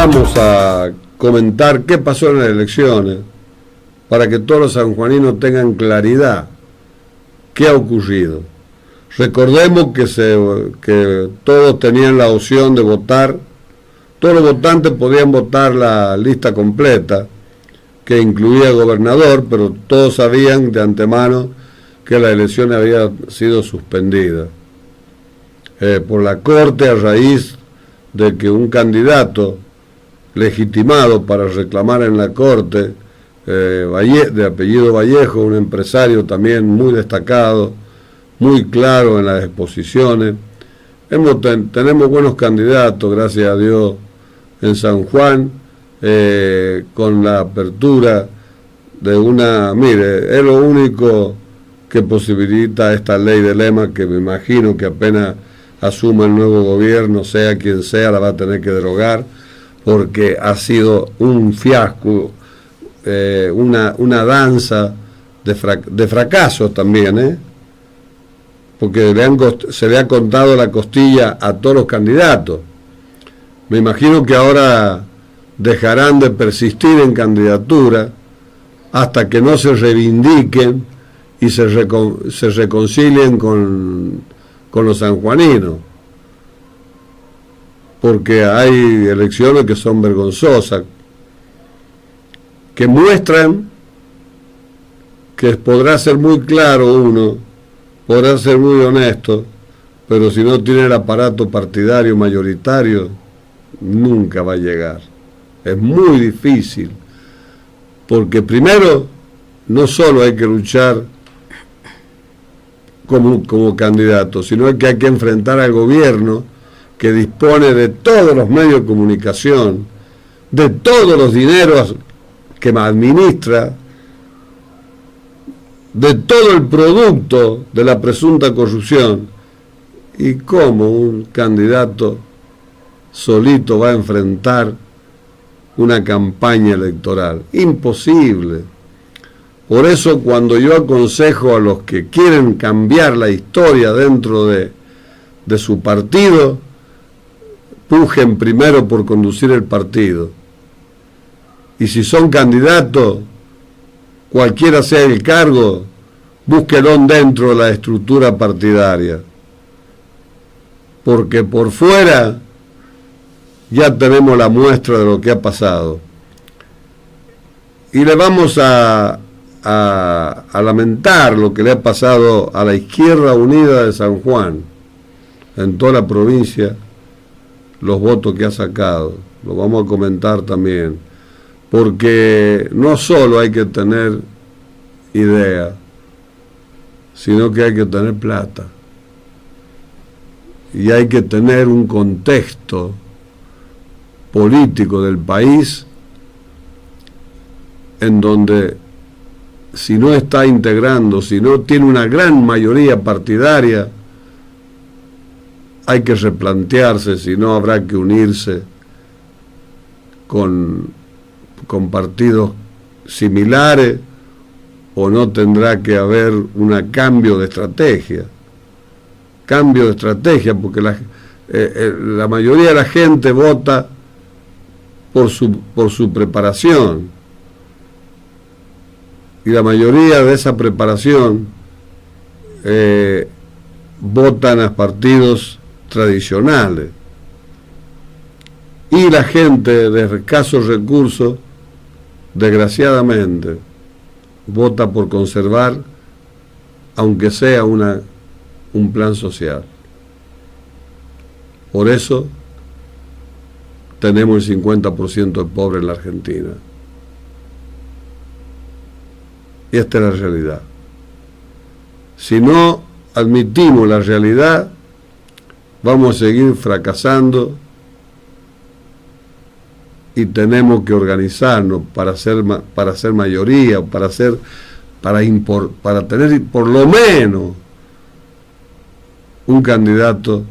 vamos a comentar qué pasó en las elecciones para que todos los sanjuaninos tengan claridad qué ha ocurrido. Recordemos que todos tenían la opción de votar, todos los votantes podían votar la lista completa, que incluía gobernador, pero todos sabían de antemano que la elección había sido suspendida por la Corte a raíz de que un candidato legitimado para reclamar en la Corte, de apellido Vallejo, un empresario también muy destacado, muy claro en las exposiciones. Tenemos buenos candidatos, gracias a Dios, en San Juan, con la apertura de mire, es lo único que posibilita esta ley de lema, que me imagino que apenas asuma el nuevo gobierno, sea quien sea, la va a tener que derogar, porque ha sido un fiasco, una danza de fracasos también, porque se le ha contado la costilla a todos los candidatos. Me imagino que ahora dejarán de persistir en candidatura hasta que no se reivindiquen y se reconcilien con los sanjuaninos, porque hay elecciones que son vergonzosas, que muestran que podrá ser muy claro uno, podrá ser muy honesto, pero si no tiene el aparato partidario mayoritario, nunca va a llegar. Es muy difícil, porque primero no solo hay que luchar como candidato, sino que hay que enfrentar al gobierno que dispone de todos los medios de comunicación, de todos los dineros que administra, de todo el producto de la presunta corrupción. ¿Y cómo un candidato solito va a enfrentar una campaña electoral? Imposible. Por eso, cuando yo aconsejo a los que quieren cambiar la historia dentro de su partido, pujen primero por conducir el partido. Y si son candidatos, cualquiera sea el cargo, búsquenlo dentro de la estructura partidaria. Porque por fuera ya tenemos la muestra de lo que ha pasado. Y le vamos a lamentar lo que le ha pasado a la Izquierda Unida de San Juan, en toda la provincia, los votos que ha sacado. Lo vamos a comentar también, porque no solo hay que tener idea, sino que hay que tener plata. Y hay que tener un contexto político del país en donde, si no está integrando, si no tiene una gran mayoría partidaria, hay que replantearse, si no habrá que unirse con partidos similares, o no tendrá que haber un cambio de estrategia. Porque la mayoría de la gente vota por su preparación, y la mayoría de esa preparación votan a partidos tradicionales, y la gente de escasos recursos, desgraciadamente, vota por conservar, aunque sea un plan social. Por eso tenemos el 50% de pobres en la Argentina. Y esta es la realidad. Si no admitimos la realidad, vamos a seguir fracasando, y tenemos que organizarnos para ser mayoría, para tener por lo menos un candidato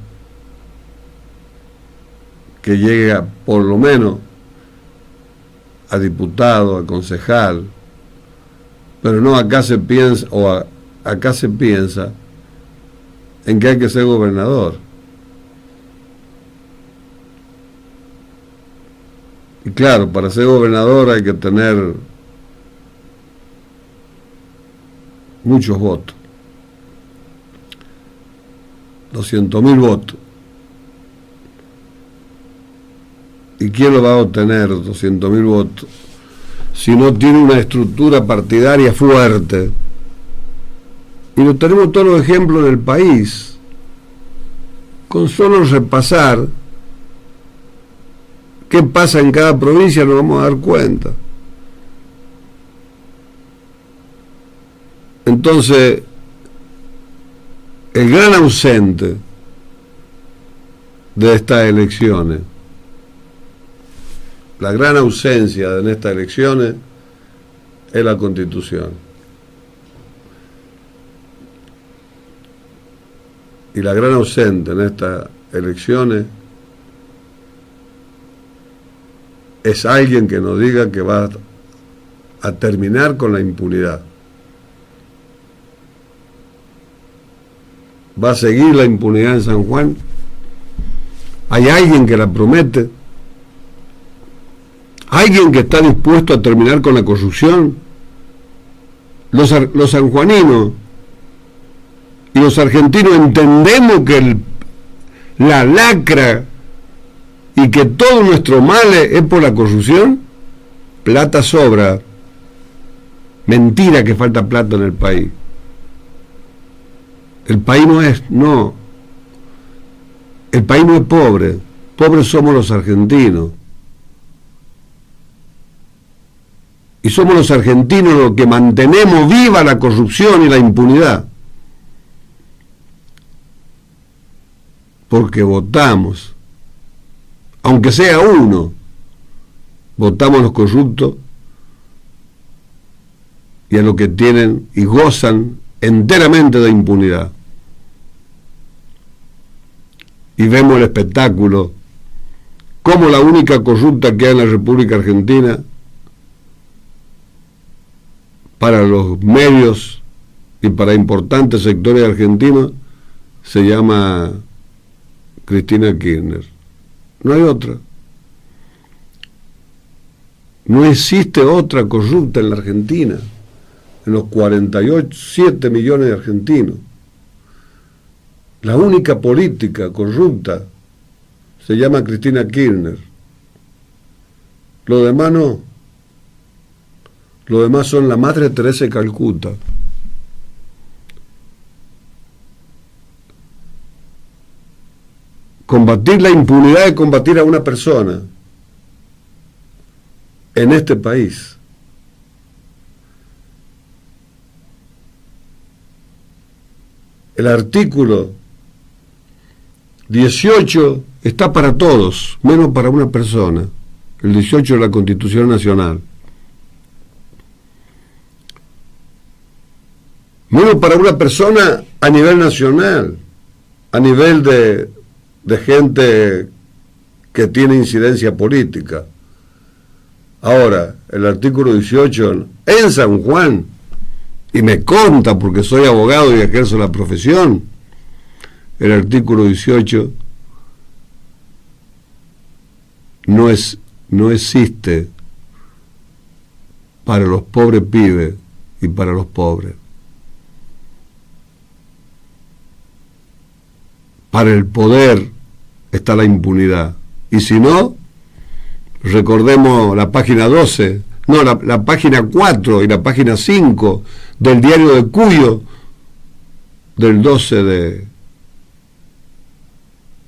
que llegue por lo menos a diputado, a concejal. Pero no, acá se piensa en que hay que ser gobernador. Y claro, para ser gobernador hay que tener muchos votos, 200.000 votos. ¿Y quién lo va a obtener, 200.000 votos, si no tiene una estructura partidaria fuerte? Y lo tenemos todos los ejemplos en el país. Con solo repasar qué pasa en cada provincia nos vamos a dar cuenta. Entonces, el gran ausente de estas elecciones, la gran ausencia en estas elecciones es la Constitución. Y la gran ausente en estas elecciones es alguien que nos diga que va a terminar con la impunidad. ¿Va a seguir la impunidad en San Juan? ¿Hay alguien que la promete? ¿Alguien que está dispuesto a terminar con la corrupción? Los sanjuaninos y los argentinos entendemos que la lacra y que todo nuestro mal es por la corrupción. Plata sobra. Mentira que falta plata en el país. El país el país no es pobre. Pobres somos los argentinos. Y somos los argentinos los que mantenemos viva la corrupción y la impunidad. Porque votamos, aunque sea uno, votamos a los corruptos y a los que tienen y gozan enteramente de impunidad. Y vemos el espectáculo, como la única corrupta que hay en la República Argentina, para los medios y para importantes sectores argentinos, se llama Cristina Kirchner. No hay otra. No existe otra corrupta en la Argentina, en los 47 millones de argentinos. La única política corrupta se llama Cristina Kirchner. Lo demás no. Lo demás son la Madre Teresa de Calcuta. Combatir la impunidad es combatir a una persona en este país. El artículo 18 está para todos, menos para una persona. El 18 de la Constitución Nacional. Menos para una persona a nivel nacional, a nivel de gente que tiene incidencia política. Ahora, el artículo 18 en San Juan, y me consta porque soy abogado y ejerzo la profesión, el artículo 18 no existe para los pobres pibes y para los pobres. Para el poder está la impunidad. Y si no, recordemos la página 12, no, la página 4 y la página 5 del diario de Cuyo del 12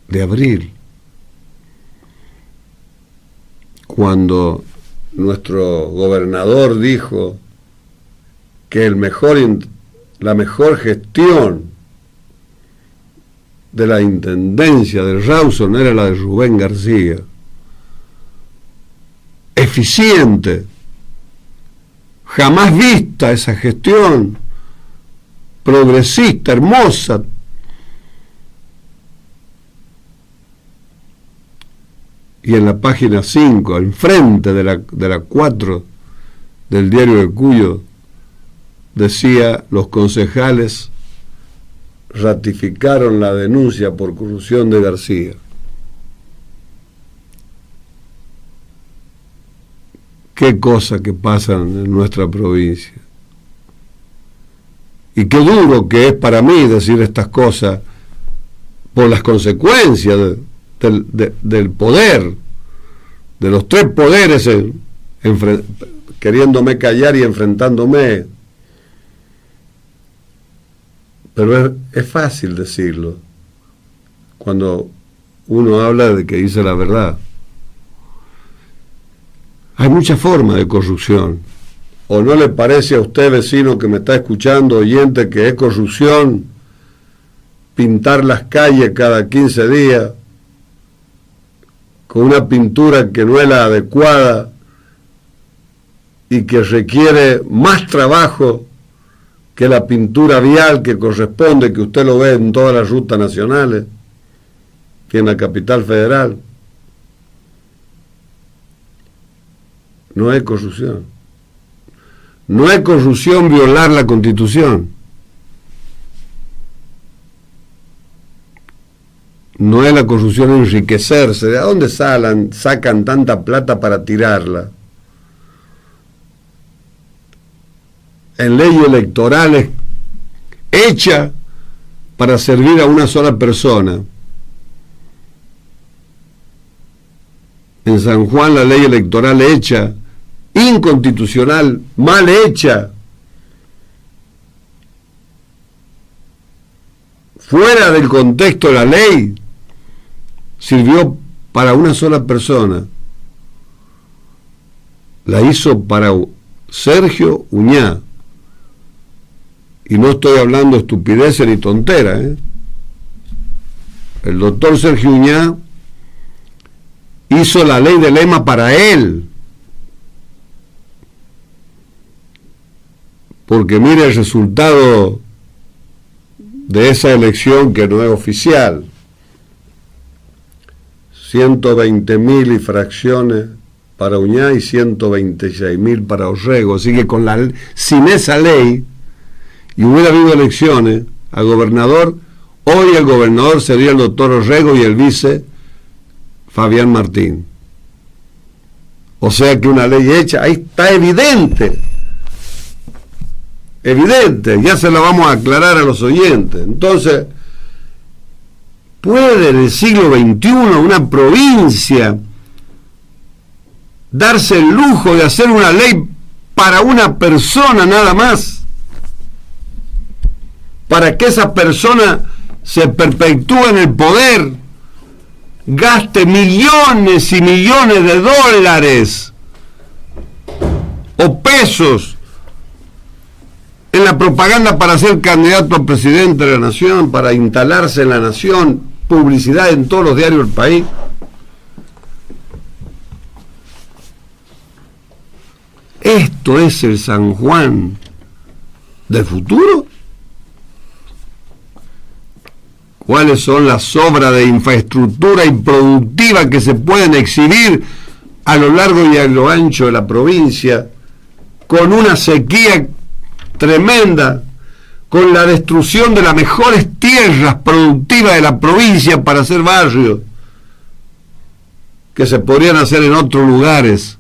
de abril, cuando nuestro gobernador dijo que la mejor gestión de la intendencia del Rawson era la de Rubén García. Eficiente, jamás vista esa gestión, progresista, hermosa. Y en la página 5, enfrente de la 4 del diario de Cuyo, decía: los concejales ratificaron la denuncia por corrupción de García. qué cosas que pasan en nuestra provincia. Y qué duro que es para mí decir estas cosas por las consecuencias del poder, de los tres poderes queriéndome callar y enfrentándome. Pero es fácil decirlo cuando uno habla de que dice la verdad. Hay muchas formas de corrupción. ¿O no le parece a usted, vecino que me está escuchando, oyente, que es corrupción pintar las calles cada 15 días con una pintura que no es la adecuada y que requiere más trabajo que la pintura vial que corresponde, que usted lo ve en todas las rutas nacionales y en la capital federal? No es corrupción. No es corrupción violar la Constitución. No es la corrupción enriquecerse. ¿De dónde sacan tanta plata para tirarla? En leyes electorales hecha para servir a una sola persona. En San Juan la ley electoral hecha, inconstitucional, mal hecha, fuera del contexto de la ley, sirvió para una sola persona. La hizo para Sergio Uñá. Y no estoy hablando estupideces ni tonteras, ¿eh? El doctor Sergio Uñá hizo la ley de Lema para él. Porque mire el resultado de esa elección que no es oficial. 120.000 y fracciones para Uñá y 126.000 para Orrego. Así que sin esa ley, y hubiera habido elecciones a gobernador, hoy el gobernador sería el doctor Orrego y el vice Fabián Martín. O sea que una ley hecha, ahí está evidente, ya se la vamos a aclarar a los oyentes. Entonces, ¿puede en el siglo XXI una provincia darse el lujo de hacer una ley para una persona nada más? Para que esa persona se perpetúe en el poder, gaste millones y millones de dólares o pesos en la propaganda para ser candidato a presidente de la nación, para instalarse en la nación, publicidad en todos los diarios del país. ¿Esto es el San Juan del futuro? ¿Cuáles son las obras de infraestructura improductiva que se pueden exhibir a lo largo y a lo ancho de la provincia, con una sequía tremenda, con la destrucción de las mejores tierras productivas de la provincia para hacer barrios que se podrían hacer en otros lugares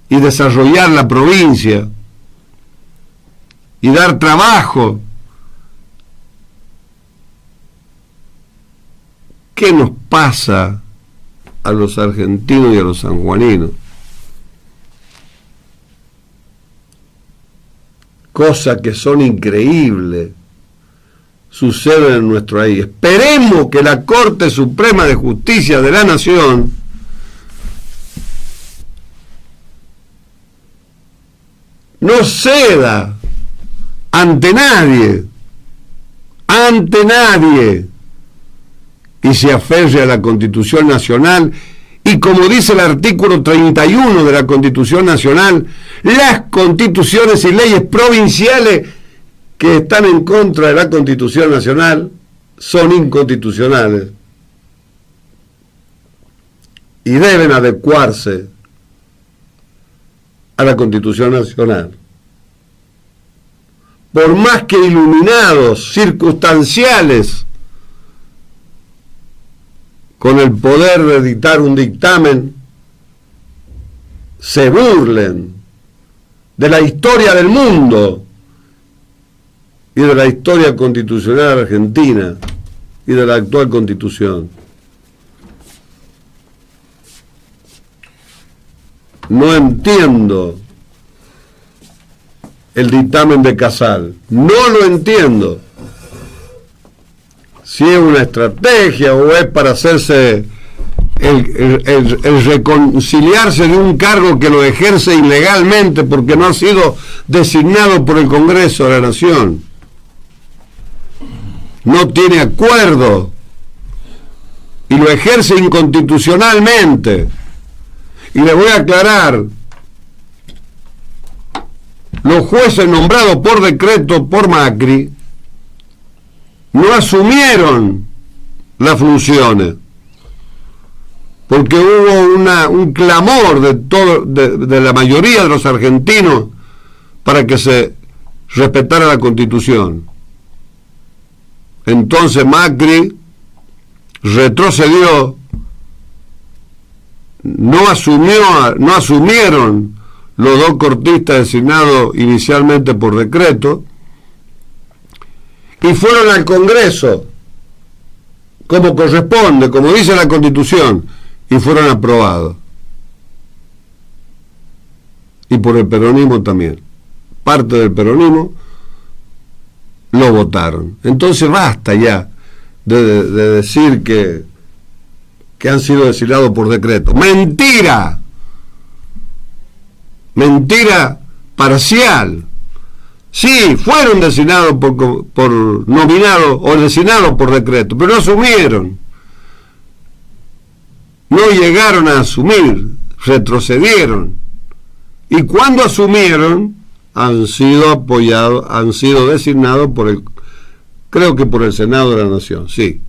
y desarrollar la provincia y dar trabajo? ¿Qué nos pasa a los argentinos y a los sanjuaninos? Cosas que son increíbles suceden en nuestro país. Esperemos que la Corte Suprema de Justicia de la Nación no ceda ante nadie, y se aferre a la Constitución Nacional, y como dice el artículo 31 de la Constitución Nacional, las constituciones y leyes provinciales que están en contra de la Constitución Nacional son inconstitucionales y deben adecuarse a la Constitución Nacional. Por más que iluminados, circunstanciales, con el poder de dictar un dictamen, se burlen de la historia del mundo y de la historia constitucional argentina y de la actual Constitución. No entiendo el dictamen de Casal, no lo entiendo. Si es una estrategia o es para hacerse el reconciliarse de un cargo que lo ejerce ilegalmente porque no ha sido designado por el Congreso de la Nación. No tiene acuerdo y lo ejerce inconstitucionalmente. Y le voy a aclarar, los jueces nombrados por decreto por Macri no asumieron las funciones, porque hubo un clamor de la mayoría de los argentinos para que se respetara la Constitución. Entonces Macri retrocedió, no asumieron los dos cortistas designados inicialmente por decreto y fueron al Congreso como corresponde, como dice la Constitución, y fueron aprobados. Y por el peronismo también. Parte del peronismo lo votaron. Entonces basta ya de decir que han sido designados por decreto. ¡Mentira! Mentira parcial. Sí, fueron designados por nominados o designados por decreto, pero no asumieron. No llegaron a asumir, retrocedieron. Y cuando asumieron, han sido apoyados, han sido designados creo que por el Senado de la Nación, sí,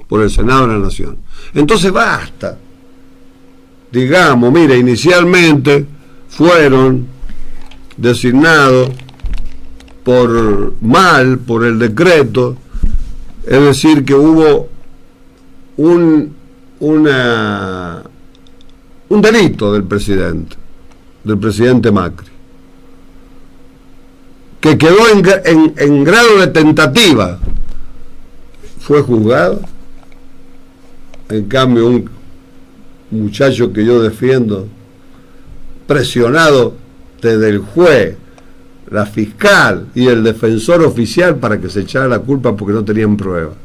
por el Senado de la Nación. Entonces basta. Digamos, mire, inicialmente fueron designados por el decreto, es decir, que hubo un delito del presidente Macri, que quedó en grado de tentativa, fue juzgado. En cambio, un muchacho que yo defiendo, presionado desde el juez, la fiscal y el defensor oficial para que se echara la culpa porque no tenían pruebas.